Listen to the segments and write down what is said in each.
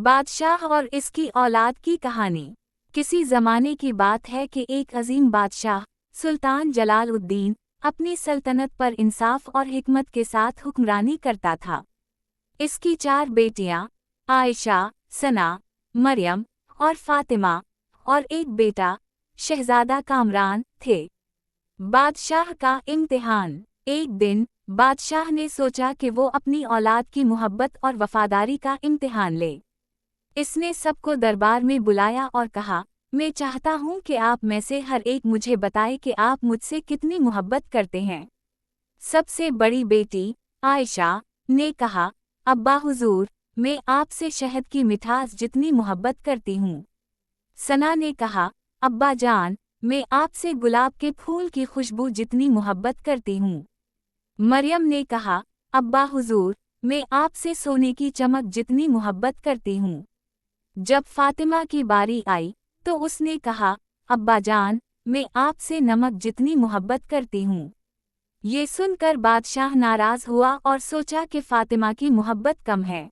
बादशाह और इसकी औलाद की कहानी। किसी ज़माने की बात है कि एक अजीम बादशाह सुल्तान जलालुद्दीन अपनी सल्तनत पर इंसाफ और हिकमत के साथ हुक्मरानी करता था। इसकी 4 बेटियां आयशा, सना, मरियम और फातिमा और एक बेटा शहजादा कामरान थे। बादशाह का इम्तिहान। एक दिन बादशाह ने सोचा कि वो अपनी औलाद की मोहब्बत और वफादारी का इम्तिहान ले। इसने सबको दरबार में बुलाया और कहा, मैं चाहता हूँ कि आप में से हर एक मुझे बताए कि आप मुझसे कितनी मोहब्बत करते हैं। सबसे बड़ी बेटी आयशा ने कहा, अब्बा हुजूर, मैं आपसे शहद की मिठास जितनी मोहब्बत करती हूँ। सना ने कहा, अब्बा जान, मैं आपसे गुलाब के फूल की खुशबू जितनी मोहब्बत करती हूँ। मरियम ने कहा, अब्बा हुजूर, मैं आपसे सोने की चमक जितनी मोहब्बत करती हूँ। जब फातिमा की बारी आई तो उसने कहा, अब्बा जान, मैं आपसे नमक जितनी मोहब्बत करती हूँ। ये सुनकर बादशाह नाराज हुआ और सोचा कि फातिमा की मोहब्बत कम है।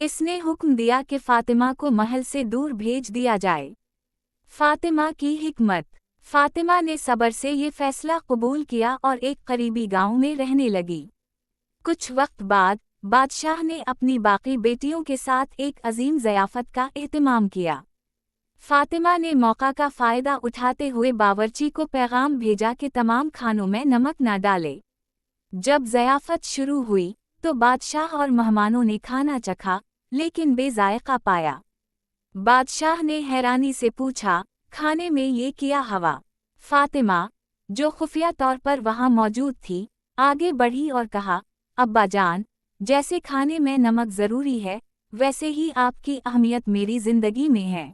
इसने हुक्म दिया कि फातिमा को महल से दूर भेज दिया जाए। फातिमा की हिकमत। फातिमा ने सब्र से ये फैसला कबूल किया और एक करीबी गांव में रहने लगी। कुछ वक्त बाद बादशाह ने अपनी बाकी बेटियों के साथ एक अजीम ज़ियाफ़त का एहतमाम किया। फातिमा ने मौका का फ़ायदा उठाते हुए बावर्ची को पैगाम भेजा कि तमाम खानों में नमक न डाले। जब ज़ियाफ़त शुरू हुई तो बादशाह और मेहमानों ने खाना चखा लेकिन बेज़ायक़ा पाया। बादशाह ने हैरानी से पूछा, खाने में ये क्या हवा? फातिमा, जो खुफिया तौर पर वहाँ मौजूद थी, आगे बढ़ी और कहा, अब्बा जान, जैसे खाने में नमक ज़रूरी है, वैसे ही आपकी अहमियत मेरी ज़िंदगी में है।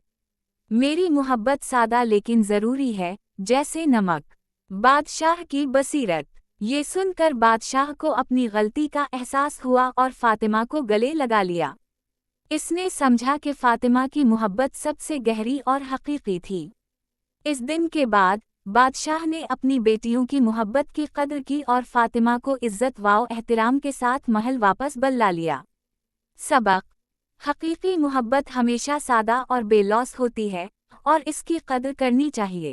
मेरी मोहब्बत सादा लेकिन ज़रूरी है, जैसे नमक। बादशाह की बसीरत। ये सुनकर बादशाह को अपनी गलती का एहसास हुआ और फातिमा को गले लगा लिया। इसने समझा कि फातिमा की मोहब्बत सबसे गहरी और हकीकी थी। इस दिन के बाद बादशाह ने अपनी बेटियों की मोहब्बत की कदर की और फातिमा को इज्जत व एहतराम के साथ महल वापस बुला लिया। सबक। हकीकी मोहब्बत हमेशा सादा और बेलौस होती है और इसकी कदर करनी चाहिए।